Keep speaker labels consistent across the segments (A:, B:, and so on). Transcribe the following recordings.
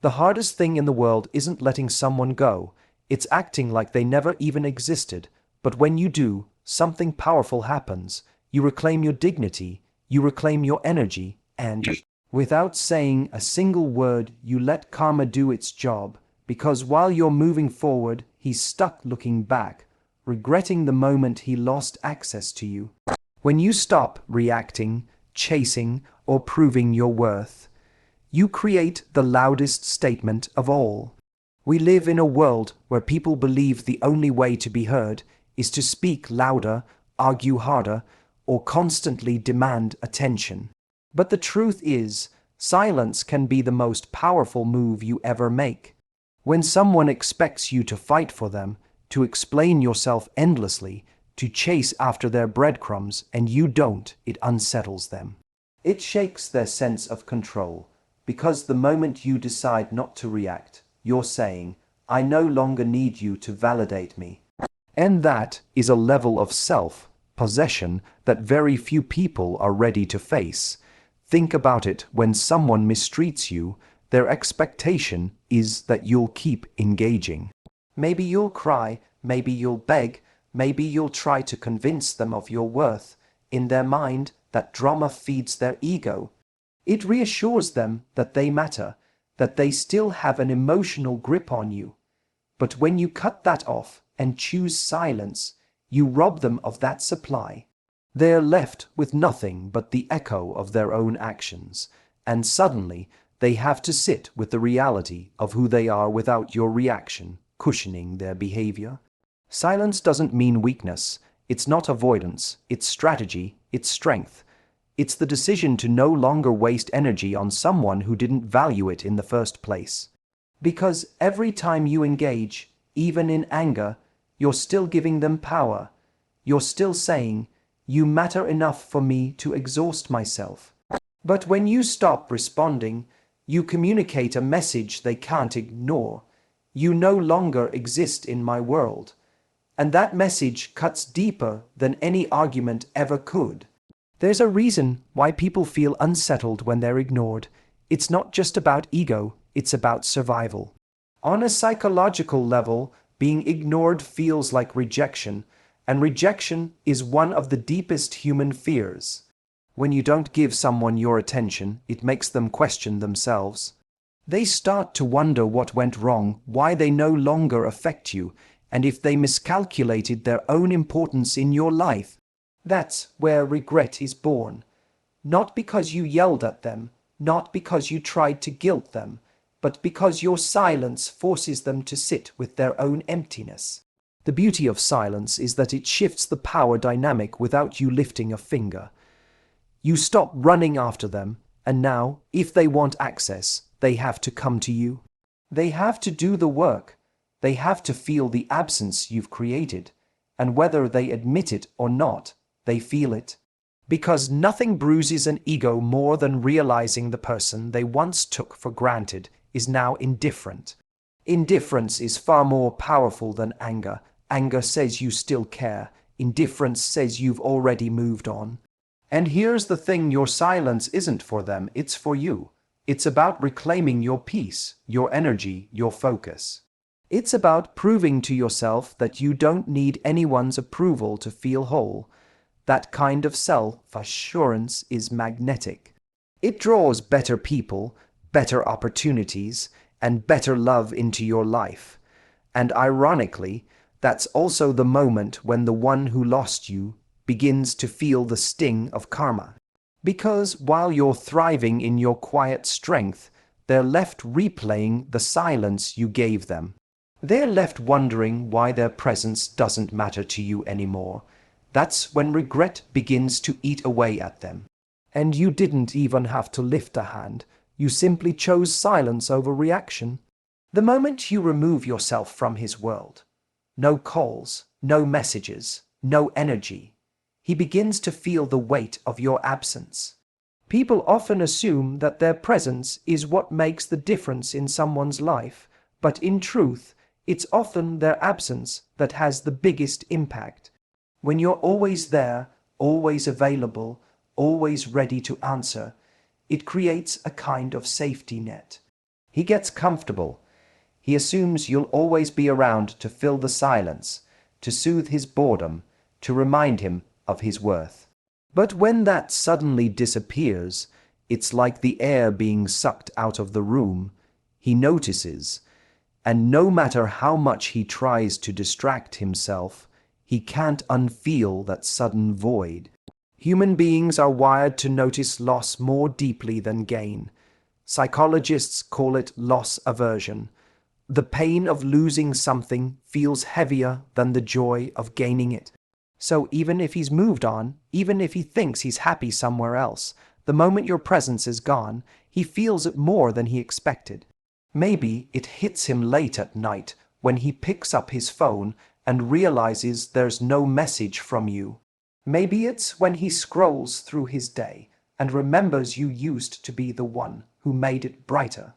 A: The hardest thing in the world isn't letting someone go, it's acting like they never even existed. But when you do, something powerful happens. You reclaim your dignity, you reclaim your energy, and without saying a single word, you let karma do its job, because while you're moving forward, he's stuck looking back, regretting the moment he lost access to you. When you stop reacting, chasing, or proving your worth, you create the loudest statement of all. We live in a world where people believe the only way to be heard is to speak louder, argue harder, or constantly demand attention. But the truth is, silence can be the most powerful move you ever make. When someone expects you to fight for them, to explain yourself endlessly, to chase after their breadcrumbs, and you don't, it unsettles them. It shakes their sense of control, because the moment you decide not to react, you're saying, I no longer need you to validate me. And that is a level of self-possession that very few people are ready to face. Think about it: when someone mistreats you, their expectation is that you'll keep engaging. Maybe you'll cry, maybe you'll beg, maybe you'll try to convince them of your worth. In their mind, that drama feeds their ego. It reassures them that they matter, that they still have an emotional grip on you. But when you cut that off and choose silence, you rob them of that supply. They're left with nothing but the echo of their own actions, and suddenly they have to sit with the reality of who they are without your reaction cushioning their behavior. Silence doesn't mean weakness. It's not avoidance. It's strategy. It's strength. It's the decision to no longer waste energy on someone who didn't value it in the first place. Because every time you engage, even in anger, you're still giving them power. You're still saying, you matter enough for me to exhaust myself. But when you stop responding, you communicate a message they can't ignore. You no longer exist in my world. And that message cuts deeper than any argument ever could. There's a reason why people feel unsettled when they're ignored. It's not just about ego, it's about survival. On a psychological level, being ignored feels like rejection, and rejection is one of the deepest human fears. When you don't give someone your attention, it makes them question themselves. They start to wonder what went wrong, why they no longer affect you, and if they miscalculated their own importance in your life. That's where regret is born. Not because you yelled at them, not because you tried to guilt them, but because your silence forces them to sit with their own emptiness. The beauty of silence is that it shifts the power dynamic without you lifting a finger. You stop running after them, and now, if they want access, they have to come to you. They have to do the work. They have to feel the absence you've created, and whether they admit it or not, they feel it. Because nothing bruises an ego more than realizing the person they once took for granted is now indifferent. Indifference is far more powerful than anger. Anger says you still care. Indifference says you've already moved on. And here's the thing: your silence isn't for them, it's for you. It's about reclaiming your peace, your energy, your focus. It's about proving to yourself that you don't need anyone's approval to feel whole. That kind of self-assurance is magnetic. It draws better people, better opportunities, and better love into your life. And ironically, that's also the moment when the one who lost you begins to feel the sting of karma. Because while you're thriving in your quiet strength, they're left replaying the silence you gave them. They're left wondering why their presence doesn't matter to you anymore. That's when regret begins to eat away at them. And you didn't even have to lift a hand. You simply chose silence over reaction. The moment you remove yourself from his world, no calls, no messages, no energy, he begins to feel the weight of your absence. People often assume that their presence is what makes the difference in someone's life, but in truth, it's often their absence that has the biggest impact. When you're always there, always available, always ready to answer, it creates a kind of safety net. He gets comfortable. He assumes you'll always be around to fill the silence, to soothe his boredom, to remind him of his worth. But when that suddenly disappears, it's like the air being sucked out of the room. He notices, and no matter how much he tries to distract himself, he can't unfeel that sudden void. Human beings are wired to notice loss more deeply than gain. Psychologists call it loss aversion. The pain of losing something feels heavier than the joy of gaining it. So even if he's moved on, even if he thinks he's happy somewhere else, the moment your presence is gone, he feels it more than he expected. Maybe it hits him late at night when he picks up his phone and realizes there's no message from you. Maybe it's when he scrolls through his day and remembers you used to be the one who made it brighter.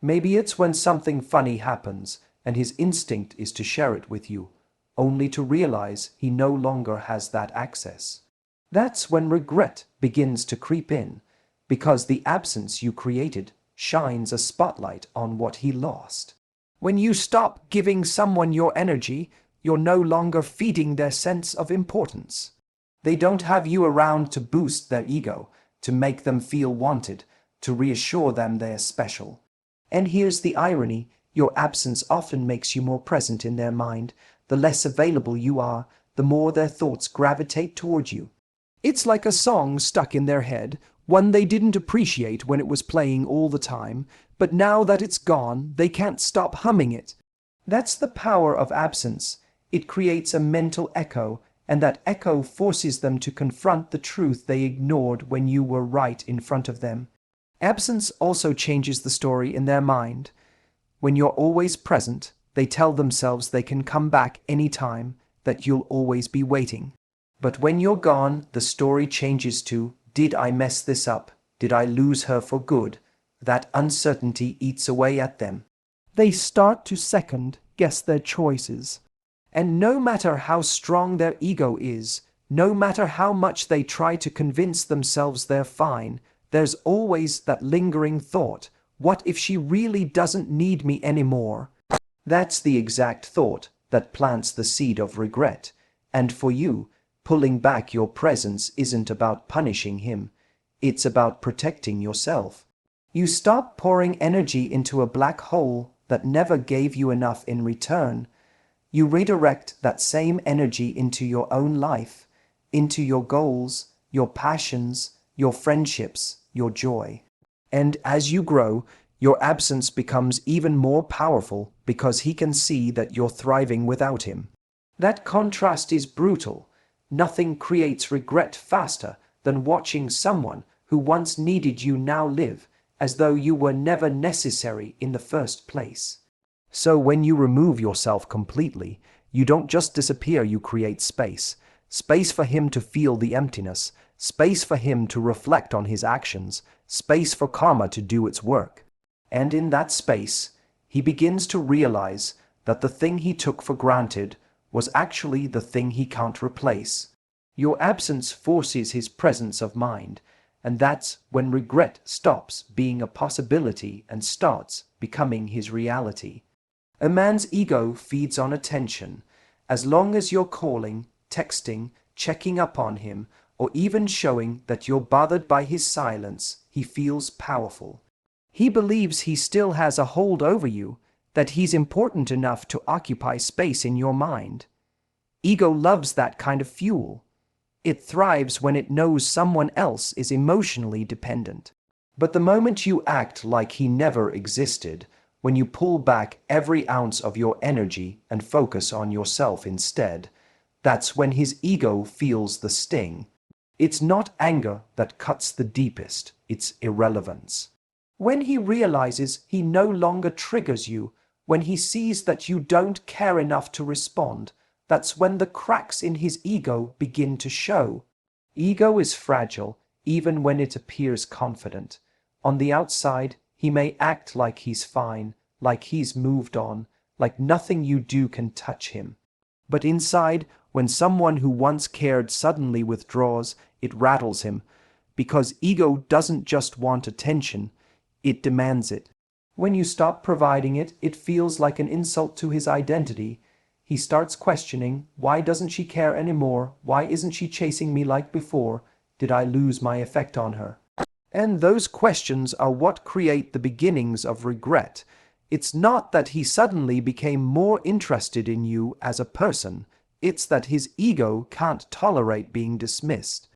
A: Maybe it's when something funny happens and his instinct is to share it with you, only to realize he no longer has that access. That's when regret begins to creep in, because the absence you created shines a spotlight on what he lost. When you stop giving someone your energy, you're no longer feeding their sense of importance. They don't have you around to boost their ego, to make them feel wanted, to reassure them they're special. And here's the irony: your absence often makes you more present in their mind. The less available you are, the more their thoughts gravitate toward you. It's like a song stuck in their head, one they didn't appreciate when it was playing all the time, but now that it's gone, they can't stop humming it. That's the power of absence. It creates a mental echo, and that echo forces them to confront the truth they ignored when you were right in front of them. Absence also changes the story in their mind. When you're always present, they tell themselves they can come back any time, that you'll always be waiting. But when you're gone, the story changes to, did I mess this up? Did I lose her for good? That uncertainty eats away at them. They start to second guess their choices. And no matter how strong their ego is, no matter how much they try to convince themselves they're fine, there's always that lingering thought, what if she really doesn't need me anymore? That's the exact thought that plants the seed of regret. And for you, pulling back your presence isn't about punishing him. It's about protecting yourself. You stop pouring energy into a black hole that never gave you enough in return. You redirect that same energy into your own life, into your goals, your passions, your friendships, your joy. And as you grow, your absence becomes even more powerful because he can see that you're thriving without him. That contrast is brutal. Nothing creates regret faster than watching someone who once needed you now live as though you were never necessary in the first place. So when you remove yourself completely, you don't just disappear, you create space. Space for him to feel the emptiness, space for him to reflect on his actions, space for karma to do its work. And in that space, he begins to realize that the thing he took for granted was actually the thing he can't replace. Your absence forces his presence of mind, and that's when regret stops being a possibility and starts becoming his reality. A man's ego feeds on attention. As long as you're calling, texting, checking up on him, or even showing that you're bothered by his silence, he feels powerful. He believes he still has a hold over you, that he's important enough to occupy space in your mind. Ego loves that kind of fuel. It thrives when it knows someone else is emotionally dependent. But the moment you act like he never existed, when you pull back every ounce of your energy and focus on yourself instead, that's when his ego feels the sting. It's not anger that cuts the deepest, it's irrelevance. When he realizes he no longer triggers you, when he sees that you don't care enough to respond, that's when the cracks in his ego begin to show. Ego is fragile, even when it appears confident. On the outside, he may act like he's fine, like he's moved on, like nothing you do can touch him. But inside, when someone who once cared suddenly withdraws, it rattles him, because ego doesn't just want attention, it demands it. When you stop providing it, it feels like an insult to his identity. He starts questioning, why doesn't she care anymore? Why isn't she chasing me like before? Did I lose my effect on her? And those questions are what create the beginnings of regret. It's not that he suddenly became more interested in you as a person. It's that his ego can't tolerate being dismissed.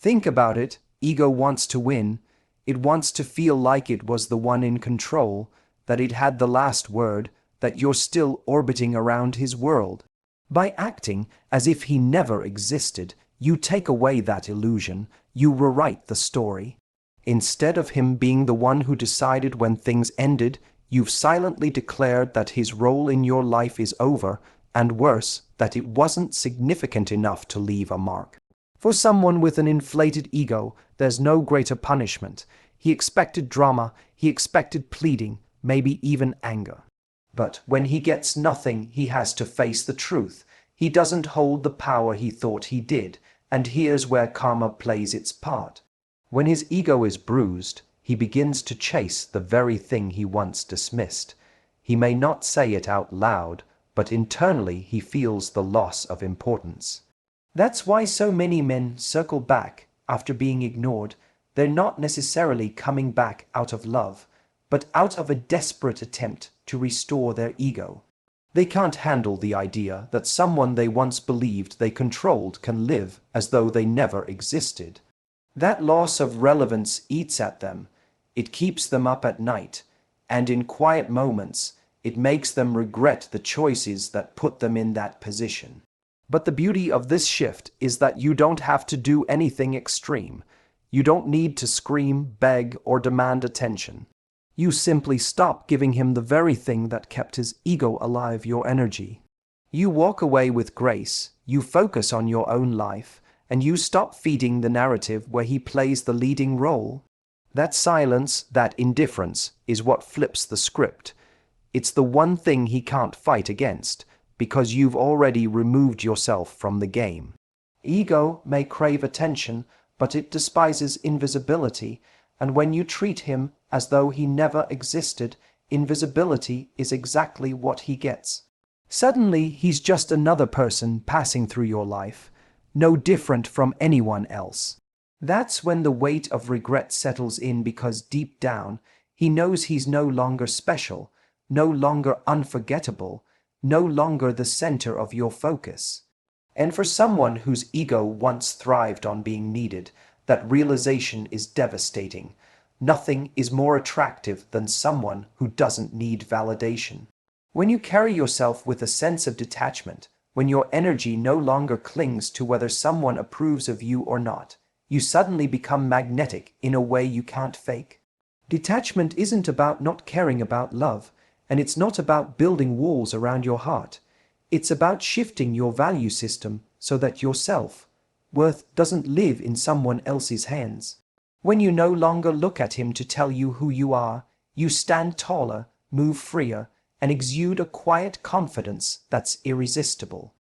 A: Think about it. Ego wants to win. It wants to feel like it was the one in control, that it had the last word, that you're still orbiting around his world. By acting as if he never existed, you take away that illusion, you rewrite the story. Instead of him being the one who decided when things ended, you've silently declared that his role in your life is over, and worse, that it wasn't significant enough to leave a mark. For someone with an inflated ego, there's no greater punishment. He expected drama, he expected pleading, maybe even anger. But when he gets nothing, he has to face the truth. He doesn't hold the power he thought he did, and here's where karma plays its part. When his ego is bruised, he begins to chase the very thing he once dismissed. He may not say it out loud, but internally he feels the loss of importance. That's why so many men circle back after being ignored. They're not necessarily coming back out of love, but out of a desperate attempt to restore their ego. They can't handle the idea that someone they once believed they controlled can live as though they never existed. That loss of relevance eats at them. It keeps them up at night, and in quiet moments, it makes them regret the choices that put them in that position. But the beauty of this shift is that you don't have to do anything extreme. You don't need to scream, beg, or demand attention. You simply stop giving him the very thing that kept his ego alive, your energy. You walk away with grace, you focus on your own life, and you stop feeding the narrative where he plays the leading role. That silence, that indifference, is what flips the script. It's the one thing he can't fight against, because you've already removed yourself from the game. Ego may crave attention, but it despises invisibility, and when you treat him as though he never existed, invisibility is exactly what he gets. Suddenly, he's just another person passing through your life, no different from anyone else. That's when the weight of regret settles in, because deep down, he knows he's no longer special, no longer unforgettable, no longer the center of your focus. And for someone whose ego once thrived on being needed, that realization is devastating. Nothing is more attractive than someone who doesn't need validation. When you carry yourself with a sense of detachment, when your energy no longer clings to whether someone approves of you or not, you suddenly become magnetic in a way you can't fake. Detachment isn't about not caring about love, and it's not about building walls around your heart. It's about shifting your value system so that your self-worth doesn't live in someone else's hands. When you no longer look at him to tell you who you are, you stand taller, move freer, and exude a quiet confidence that's irresistible.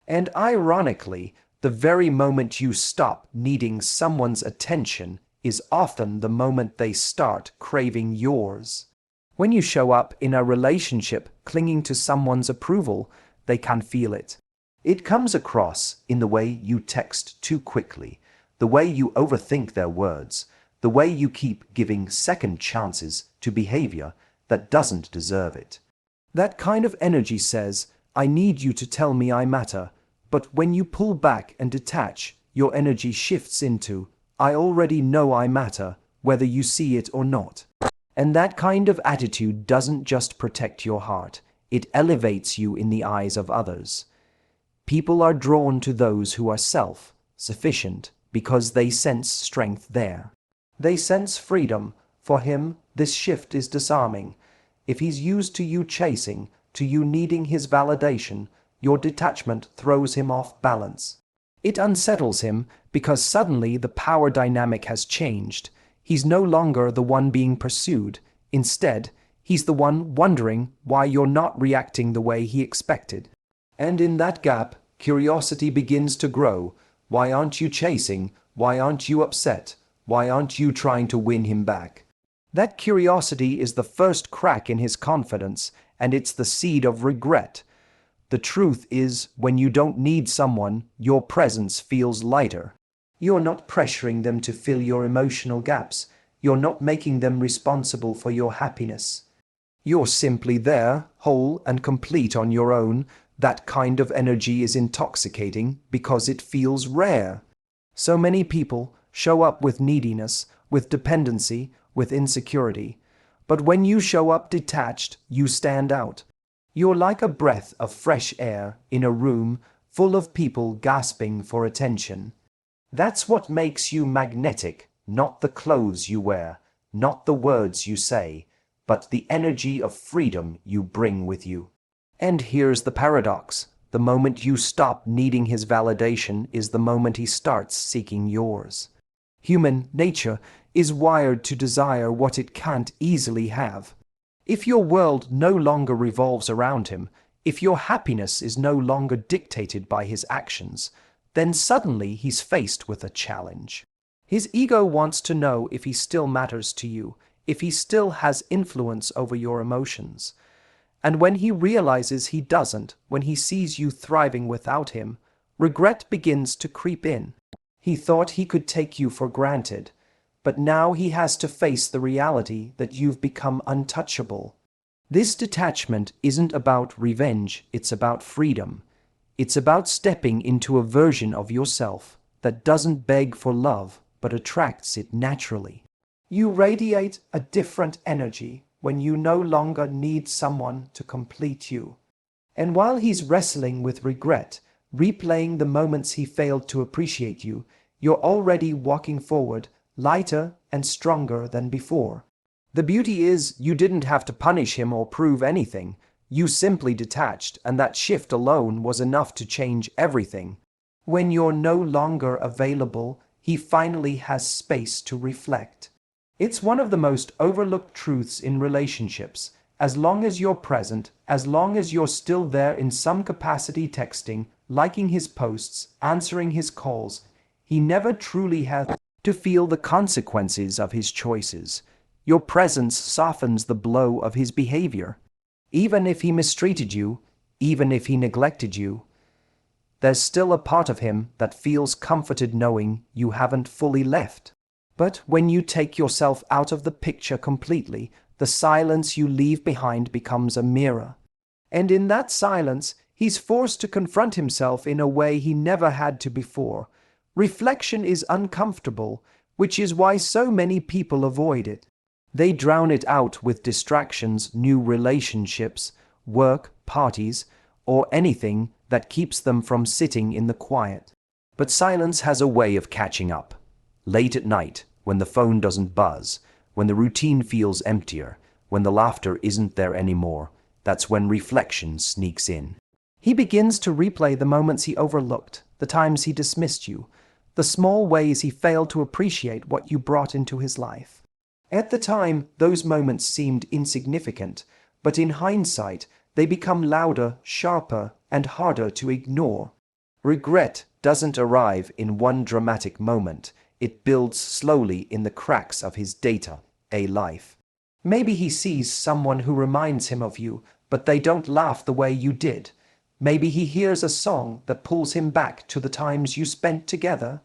A: And ironically, the very moment you stop needing someone's attention is often the moment they start craving yours. When you show up in a relationship clinging to someone's approval, they can feel it. It comes across in the way you text too quickly, the way you overthink their words, the way you keep giving second chances to behavior that doesn't deserve it. That kind of energy says, I need you to tell me I matter, but when you pull back and detach, your energy shifts into, I already know I matter, whether you see it or not. And that kind of attitude doesn't just protect your heart, it elevates you in the eyes of others. People are drawn to those who are self-sufficient because they sense strength there. They sense freedom. For him, this shift is disarming. If he's used to you chasing, to you needing his validation, your detachment throws him off balance. It unsettles him because suddenly the power dynamic has changed. He's no longer the one being pursued. Instead, he's the one wondering why you're not reacting the way he expected. And in that gap, curiosity begins to grow. Why aren't you chasing? Why aren't you upset? Why aren't you trying to win him back? That curiosity is the first crack in his confidence, and it's the seed of regret. The truth is, when you don't need someone, your presence feels lighter. You're not pressuring them to fill your emotional gaps. You're not making them responsible for your happiness. You're simply there, whole and complete on your own. That kind of energy is intoxicating because it feels rare. So many people show up with neediness, with dependency, with insecurity. But when you show up detached, you stand out. You're like a breath of fresh air in a room full of people gasping for attention. That's what makes you magnetic, not the clothes you wear, not the words you say, but the energy of freedom you bring with you. And here's the paradox. The moment you stop needing his validation is the moment he starts seeking yours. Human nature is wired to desire what it can't easily have. If your world no longer revolves around him, if your happiness is no longer dictated by his actions, then suddenly he's faced with a challenge. His ego wants to know if he still matters to you, if he still has influence over your emotions. And when he realizes he doesn't, when he sees you thriving without him, regret begins to creep in. He thought he could take you for granted, but now he has to face the reality that you've become untouchable. This detachment isn't about revenge, it's about freedom. It's about stepping into a version of yourself that doesn't beg for love, but attracts it naturally. You radiate a different energy when you no longer need someone to complete you. And while he's wrestling with regret, replaying the moments he failed to appreciate you, you're already walking forward, lighter and stronger than before. The beauty is, you didn't have to punish him or prove anything. You simply detached, and that shift alone was enough to change everything. When you're no longer available, he finally has space to reflect. It's one of the most overlooked truths in relationships. As long as you're present, as long as you're still there in some capacity, texting, liking his posts, answering his calls, he never truly has to feel the consequences of his choices. Your presence softens the blow of his behavior. Even if he mistreated you, even if he neglected you, there's still a part of him that feels comforted knowing you haven't fully left. But when you take yourself out of the picture completely, the silence you leave behind becomes a mirror. And in that silence, he's forced to confront himself in a way he never had to before. Reflection is uncomfortable, which is why so many people avoid it. They drown it out with distractions, new relationships, work, parties, or anything that keeps them from sitting in the quiet. But silence has a way of catching up. Late at night, when the phone doesn't buzz, when the routine feels emptier, when the laughter isn't there anymore, that's when reflection sneaks in. He begins to replay the moments he overlooked, the times he dismissed you, the small ways he failed to appreciate what you brought into his life. At the time, those moments seemed insignificant, but in hindsight, they become louder, sharper, and harder to ignore. Regret doesn't arrive in one dramatic moment. It builds slowly in the cracks of his life. Maybe he sees someone who reminds him of you, but they don't laugh the way you did. Maybe he hears a song that pulls him back to the times you spent together.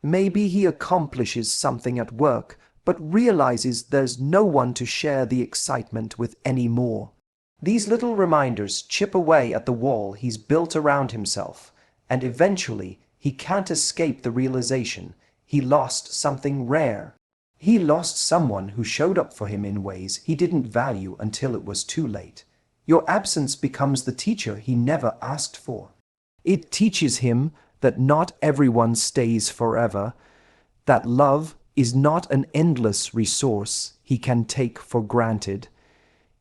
A: Maybe he accomplishes something at work, but realizes there's no one to share the excitement with anymore. These little reminders chip away at the wall he's built around himself, and eventually he can't escape the realization he lost something rare. He lost someone who showed up for him in ways he didn't value until it was too late. Your absence becomes the teacher he never asked for. It teaches him that not everyone stays forever, that love is not an endless resource he can take for granted,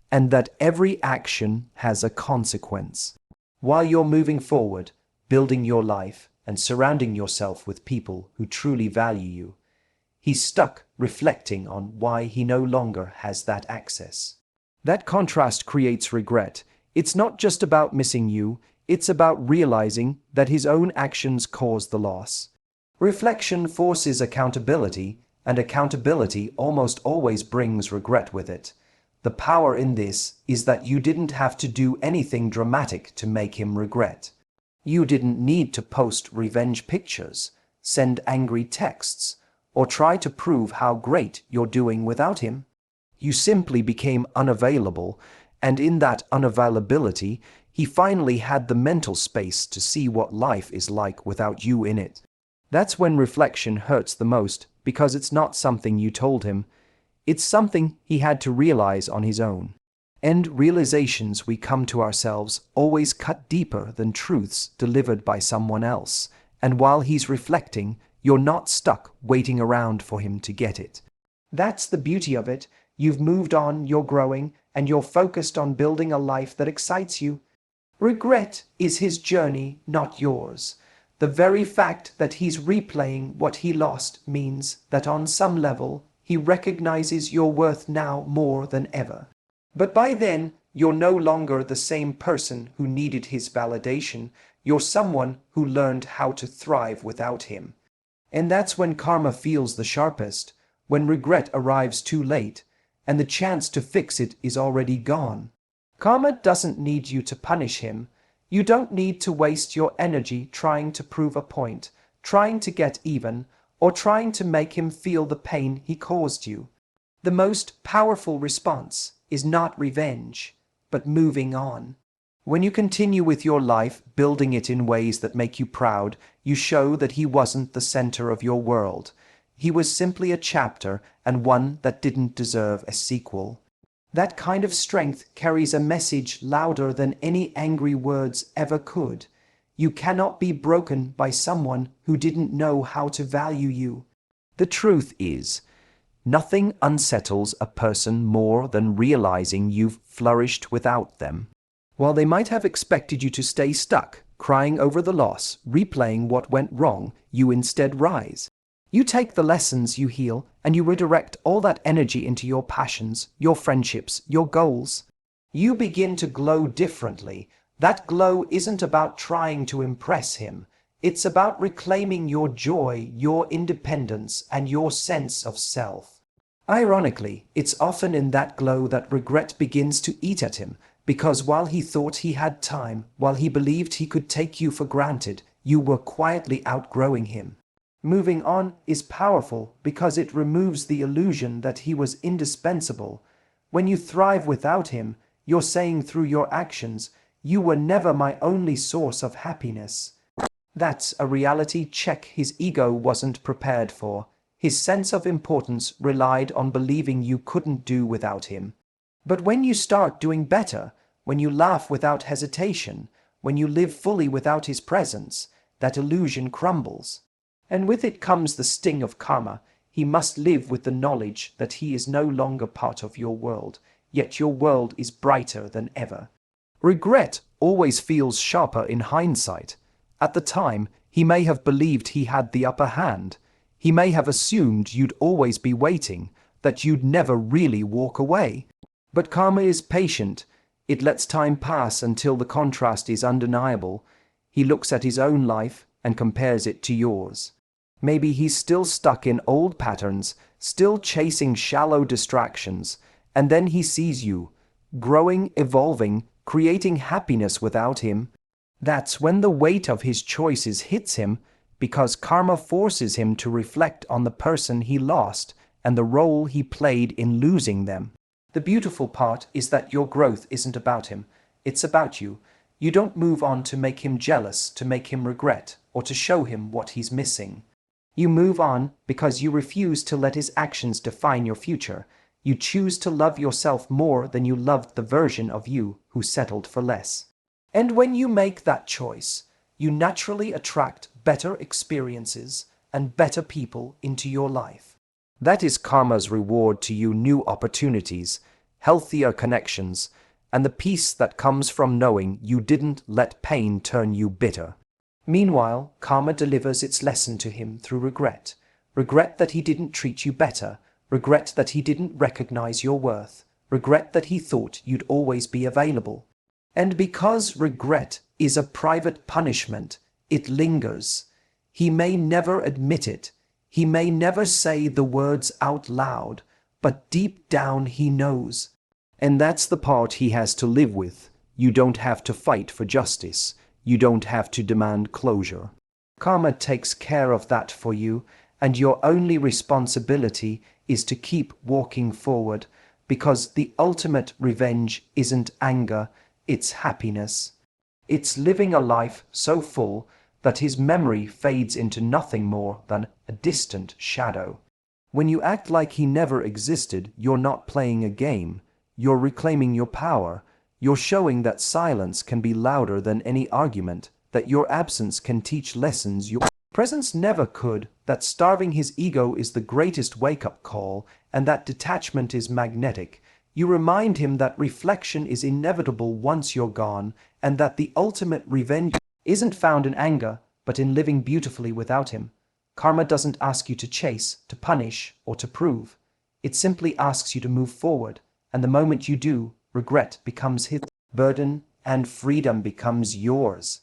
A: and that every action has a consequence. While you're moving forward, building your life, and surrounding yourself with people who truly value you, he's stuck reflecting on why he no longer has that access. That contrast creates regret. It's not just about missing you, it's about realizing that his own actions caused the loss. Reflection forces accountability, and accountability almost always brings regret with it. The power in this is that you didn't have to do anything dramatic to make him regret. You didn't need to post revenge pictures, send angry texts, or try to prove how great you're doing without him. You simply became unavailable, and in that unavailability, he finally had the mental space to see what life is like without you in it. That's when reflection hurts the most, because it's not something you told him. It's something he had to realize on his own. And realizations we come to ourselves always cut deeper than truths delivered by someone else. And while he's reflecting, you're not stuck waiting around for him to get it. That's the beauty of it. You've moved on, you're growing, and you're focused on building a life that excites you. Regret is his journey, not yours. The very fact that he's replaying what he lost means that on some level, he recognizes your worth now more than ever. But by then, you're no longer the same person who needed his validation. You're someone who learned how to thrive without him. And that's when karma feels the sharpest, when regret arrives too late, and the chance to fix it is already gone. Karma doesn't need you to punish him. You don't need to waste your energy trying to prove a point, trying to get even, or trying to make him feel the pain he caused you. The most powerful response is not revenge, but moving on. When you continue with your life, building it in ways that make you proud, you show that he wasn't the center of your world. He was simply a chapter, and one that didn't deserve a sequel. That kind of strength carries a message louder than any angry words ever could. You cannot be broken by someone who didn't know how to value you. The truth is, nothing unsettles a person more than realizing you've flourished without them. While they might have expected you to stay stuck, crying over the loss, replaying what went wrong, you instead rise. You take the lessons, you heal, and you redirect all that energy into your passions, your friendships, your goals. You begin to glow differently. That glow isn't about trying to impress him. It's about reclaiming your joy, your independence, and your sense of self. Ironically, it's often in that glow that regret begins to eat at him, because while he thought he had time, while he believed he could take you for granted, you were quietly outgrowing him. Moving on is powerful because it removes the illusion that he was indispensable. When you thrive without him, you're saying through your actions, "You were never my only source of happiness." That's a reality check his ego wasn't prepared for. His sense of importance relied on believing you couldn't do without him. But when you start doing better, when you laugh without hesitation, when you live fully without his presence, that illusion crumbles. And with it comes the sting of karma. He must live with the knowledge that he is no longer part of your world, yet your world is brighter than ever. Regret always feels sharper in hindsight. At the time, he may have believed he had the upper hand. He may have assumed you'd always be waiting, that you'd never really walk away. But karma is patient. It lets time pass until the contrast is undeniable. He looks at his own life and compares it to yours. Maybe he's still stuck in old patterns, still chasing shallow distractions, and then he sees you, growing, evolving, creating happiness without him. That's when the weight of his choices hits him, because karma forces him to reflect on the person he lost and the role he played in losing them. The beautiful part is that your growth isn't about him, it's about you. You don't move on to make him jealous, to make him regret, or to show him what he's missing. You move on because you refuse to let his actions define your future. You choose to love yourself more than you loved the version of you who settled for less. And when you make that choice, you naturally attract better experiences and better people into your life. That is karma's reward to you: new opportunities, healthier connections, and the peace that comes from knowing you didn't let pain turn you bitter. Meanwhile, karma delivers its lesson to him through regret. Regret that he didn't treat you better. Regret that he didn't recognize your worth. Regret that he thought you'd always be available. And because regret is a private punishment, it lingers. He may never admit it. He may never say the words out loud, but deep down he knows. And that's the part he has to live with. You don't have to fight for justice. You don't have to demand closure. Karma takes care of that for you, and your only responsibility is to keep walking forward, because the ultimate revenge isn't anger, it's happiness. It's living a life so full that his memory fades into nothing more than a distant shadow. When you act like he never existed, you're not playing a game. You're reclaiming your power. You're showing that silence can be louder than any argument, that your absence can teach lessons your presence never could, that starving his ego is the greatest wake-up call, and that detachment is magnetic. You remind him that reflection is inevitable once you're gone, and that the ultimate revenge isn't found in anger, but in living beautifully without him. Karma doesn't ask you to chase, to punish, or to prove. It simply asks you to move forward, and the moment you do, regret becomes his burden, and freedom becomes yours.